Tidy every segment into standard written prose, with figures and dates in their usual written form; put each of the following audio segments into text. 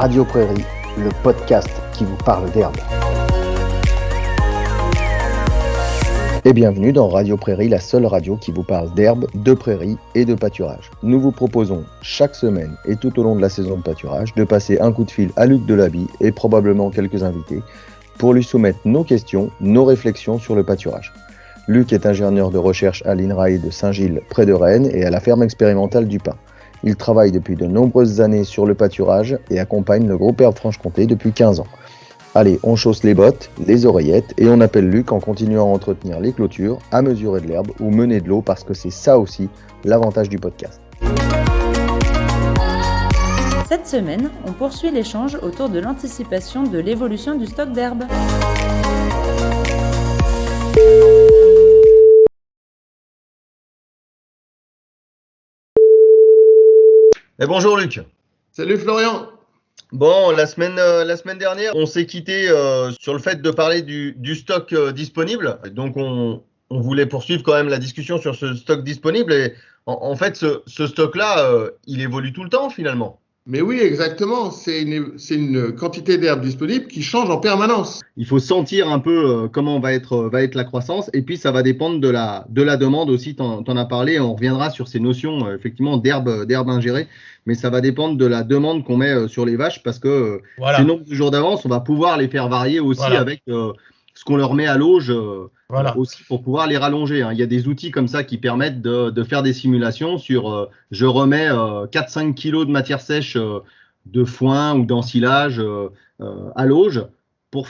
Radio Prairie, le podcast qui vous parle d'herbe. Et bienvenue dans Radio Prairie, la seule radio qui vous parle d'herbe, de prairie et de pâturage. Nous vous proposons chaque semaine et tout au long de la saison de pâturage de passer un coup de fil à Luc Delaby et probablement quelques invités pour lui soumettre nos questions, nos réflexions sur le pâturage. Luc est ingénieur de recherche à l'INRAE de Saint-Gilles près de Rennes et à la ferme expérimentale du Pin. Il travaille depuis de nombreuses années sur le pâturage et accompagne le groupe Herbe Franche-Comté depuis 15 ans. Allez, on chausse les bottes, les oreillettes et on appelle Luc en continuant à entretenir les clôtures, à mesurer de l'herbe ou mener de l'eau parce que c'est ça aussi l'avantage du podcast. Cette semaine, on poursuit l'échange autour de l'anticipation de l'évolution du stock d'herbe. Et bonjour Luc. Salut Florian. Bon, la semaine dernière, on s'est quitté sur le fait de parler du stock disponible. Donc, on voulait poursuivre quand même la discussion sur ce stock disponible. Et en fait, ce stock-là, il évolue tout le temps finalement. Mais oui, exactement. C'est une quantité d'herbe disponible qui change en permanence. Il faut sentir un peu comment va être la croissance. Et puis, ça va dépendre de la demande aussi. T'en as parlé. On reviendra sur ces notions effectivement d'herbe ingérée. Mais ça va dépendre de la demande qu'on met sur les vaches parce que Voilà. ces nombres de jours d'avance, on va pouvoir les faire varier aussi Voilà. avec ce qu'on leur met à l'auge Voilà. aussi pour pouvoir les rallonger. Il y a des outils comme ça qui permettent de faire des simulations sur je remets 4-5 kilos de matière sèche de foin ou d'ensilage à l'auge pour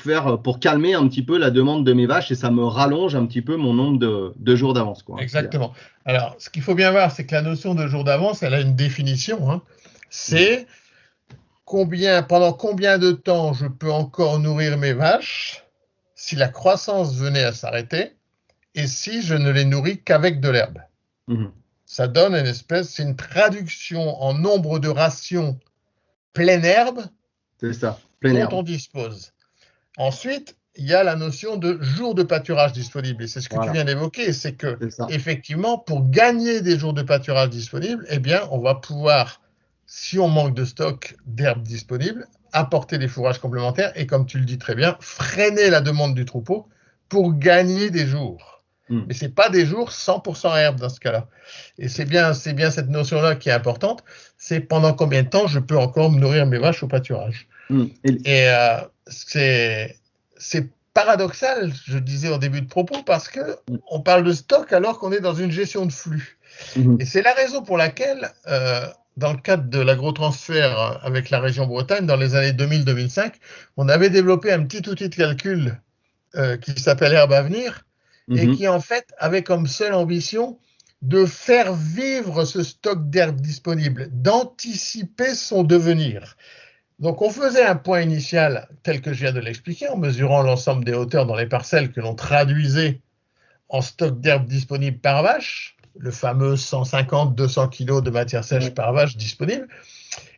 calmer un petit peu la demande de mes vaches et ça me rallonge un petit peu mon nombre de jours d'avance, quoi. Exactement. Alors, ce qu'il faut bien voir, c'est que la notion de jour d'avance, elle a une définition. Hein. C'est pendant combien de temps je peux encore nourrir mes vaches si la croissance venait à s'arrêter et si je ne les nourris qu'avec de l'herbe. Mhm. Ça donne c'est une traduction en nombre de rations pleine herbe C'est ça, plein dont herbe. on dispose. Ensuite, il y a la notion de jours de pâturage disponibles. Et c'est ce que Voilà. tu viens d'évoquer, c'est que C'est ça. effectivement, pour gagner des jours de pâturage disponibles, eh bien, on va pouvoir, si on manque de stock d'herbe disponible, apporter des fourrages complémentaires et, comme tu le dis très bien, freiner la demande du troupeau pour gagner des jours. Mais ce n'est pas des jours 100% herbe dans ce cas-là. Et c'est bien cette notion-là qui est importante. C'est pendant combien de temps je peux encore me nourrir mes vaches au pâturage. Et c'est paradoxal, je disais au début de propos, parce qu'on parle de stock alors qu'on est dans une gestion de flux. Et c'est la raison pour laquelle, dans le cadre de l'agrotransfert avec la région Bretagne, dans les années 2000-2005, on avait développé un petit outil de calcul qui s'appelle Herbe Avenir, et qui en fait avait comme seule ambition de faire vivre ce stock d'herbe disponible, d'anticiper son devenir. Donc, on faisait un point initial tel que je viens de l'expliquer, en mesurant l'ensemble des hauteurs dans les parcelles que l'on traduisait en stock d'herbe disponible par vache, le fameux 150-200 kg de matière sèche par vache disponible.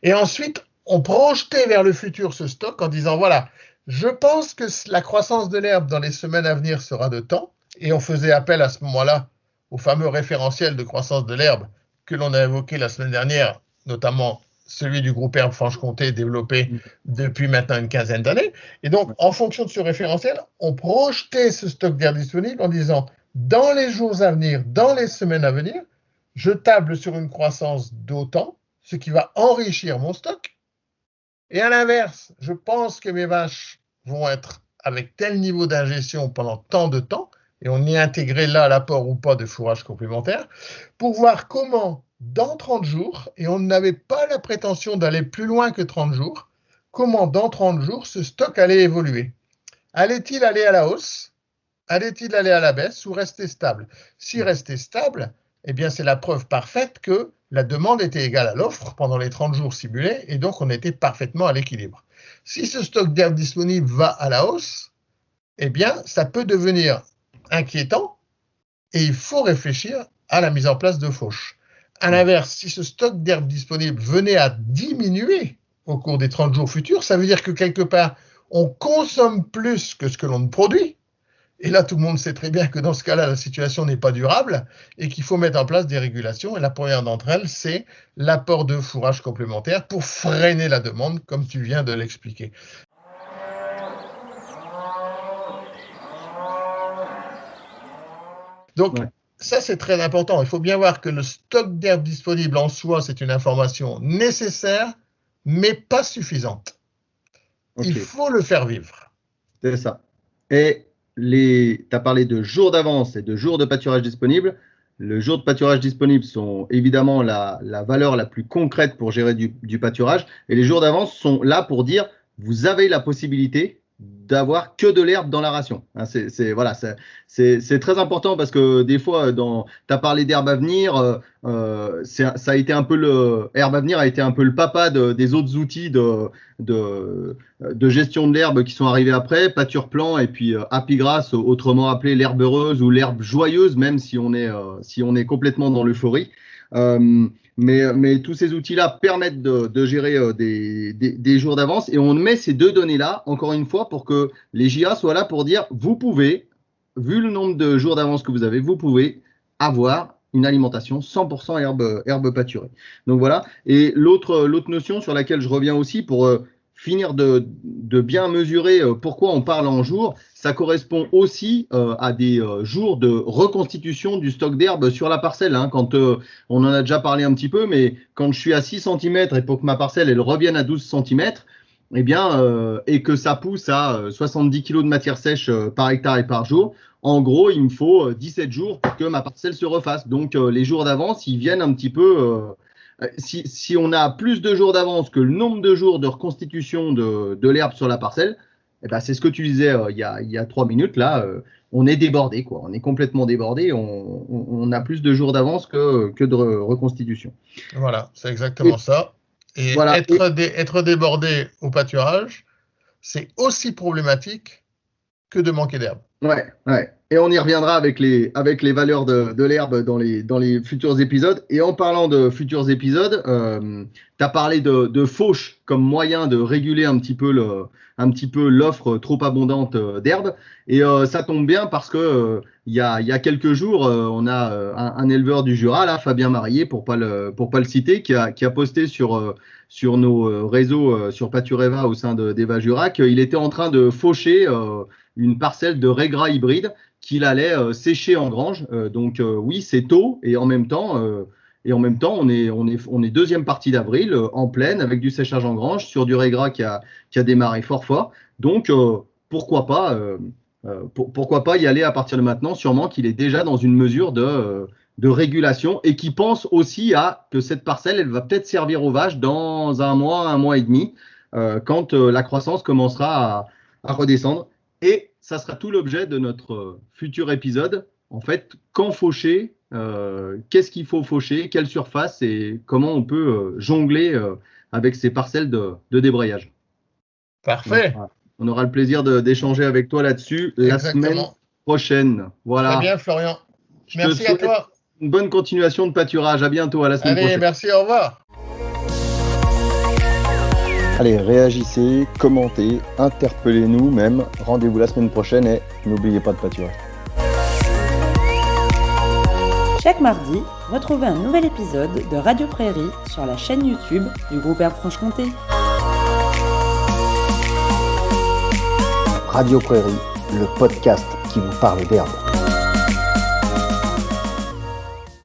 Et ensuite, on projetait vers le futur ce stock en disant, voilà, je pense que la croissance de l'herbe dans les semaines à venir sera de temps. Et on faisait appel à ce moment-là au fameux référentiel de croissance de l'herbe que l'on a évoqué la semaine dernière, notamment celui du groupe Herbe Franche-Comté développé depuis maintenant une quinzaine d'années. Et donc, en fonction de ce référentiel, on projetait ce stock d'herbe disponible en disant, dans les jours à venir, dans les semaines à venir, je table sur une croissance d'autant, ce qui va enrichir mon stock. Et à l'inverse, je pense que mes vaches vont être avec tel niveau d'ingestion pendant tant de temps, et on y intégrait là l'apport ou pas de fourrage complémentaire, pour voir comment, dans 30 jours, et on n'avait pas la prétention d'aller plus loin que 30 jours, comment dans 30 jours ce stock allait évoluer. Allait-il aller à la hausse? Allait-il aller à la baisse ou rester stable? S'il restait stable, eh bien c'est la preuve parfaite que la demande était égale à l'offre pendant les 30 jours simulés, et donc on était parfaitement à l'équilibre. Si ce stock d'herbe disponible va à la hausse, eh bien ça peut devenir inquiétant et il faut réfléchir à la mise en place de fauches. À l'inverse, si ce stock d'herbe disponible venait à diminuer au cours des 30 jours futurs, ça veut dire que quelque part, on consomme plus que ce que l'on produit. Et là, tout le monde sait très bien que dans ce cas-là, la situation n'est pas durable et qu'il faut mettre en place des régulations. Et la première d'entre elles, c'est l'apport de fourrage complémentaire pour freiner la demande, comme tu viens de l'expliquer. Donc, ça, c'est très important. Il faut bien voir que le stock d'herbe disponible en soi, c'est une information nécessaire, mais pas suffisante. Okay. Il faut le faire vivre. C'est ça. Et tu as parlé de jours d'avance et de jours de pâturage disponibles. Les jours de pâturage disponibles sont évidemment la valeur la plus concrète pour gérer du pâturage. Et les jours d'avance sont là pour dire, vous avez la possibilité d'avoir que de l'herbe dans la ration. C'est très important parce que des fois, tu as parlé d'herbe à venir, ça a été un peu herbe à venir a été un peu le papa des autres outils de gestion de l'herbe qui sont arrivés après, pâture plan et puis apigrasse, autrement appelé l'herbe heureuse ou l'herbe joyeuse, même si on est complètement dans l'euphorie. Mais tous ces outils-là permettent de gérer des jours d'avance et on met ces deux données-là, encore une fois, pour que les JA soient là pour dire, vous pouvez, vu le nombre de jours d'avance que vous avez, vous pouvez avoir une alimentation 100% herbe pâturée. Donc voilà. Et l'autre notion sur laquelle je reviens aussi pour finir de bien mesurer pourquoi on parle en jours, ça correspond aussi à des jours de reconstitution du stock d'herbe sur la parcelle. Hein, quand on en a déjà parlé un petit peu, mais quand je suis à 6 cm et pour que ma parcelle elle revienne à 12 cm, eh bien, et que ça pousse à 70 kg de matière sèche par hectare et par jour, en gros, il me faut 17 jours pour que ma parcelle se refasse. Donc, les jours d'avance, ils viennent un petit peu… Si on a plus de jours d'avance que le nombre de jours de reconstitution de l'herbe sur la parcelle, eh ben c'est ce que tu disais il y a 3 minutes, là, on est débordé, quoi. On est complètement débordé, on a plus de jours d'avance que de reconstitution. Voilà, c'est exactement ça. Et voilà. Être débordé au pâturage, c'est aussi problématique que de manquer d'herbe. Ouais. Et on y reviendra avec les valeurs de l'herbe dans les futurs épisodes. Et en parlant de futurs épisodes, tu as parlé de fauche comme moyen de réguler un petit peu l'offre trop abondante d'herbe. Et ça tombe bien parce que il y a quelques jours, on a un éleveur du Jura, là, Fabien Marié, pour pas le citer, qui a posté sur nos réseaux sur Pâtureva au sein d'Eva Jura qu'il était en train de faucher une parcelle de régras hybride qu'il allait sécher en grange. Donc oui, c'est tôt et en même temps on est deuxième partie d'avril en pleine avec du séchage en grange sur du régras qui a démarré fort. Donc pourquoi pas y aller à partir de maintenant, sûrement qu'il est déjà dans une mesure de régulation et qui pense aussi à que cette parcelle elle va peut-être servir aux vaches dans un mois et demi quand la croissance commencera à redescendre. Et ça sera tout l'objet de notre futur épisode. En fait, quand faucher, qu'est-ce qu'il faut faucher, quelle surface et comment on peut jongler avec ces parcelles de débrayage. Parfait. Donc, on aura le plaisir d'échanger avec toi là-dessus la semaine prochaine. Voilà. Très bien, Florian. Merci à toi. Une bonne continuation de pâturage. À bientôt, à la semaine prochaine. Merci, au revoir. Allez, réagissez, commentez, interpellez-nous même. Rendez-vous la semaine prochaine et n'oubliez pas de pâturer. Chaque mardi, retrouvez un nouvel épisode de Radio Prairie sur la chaîne YouTube du groupe Herbe Franche-Comté. Radio Prairie, le podcast qui vous parle d'herbe.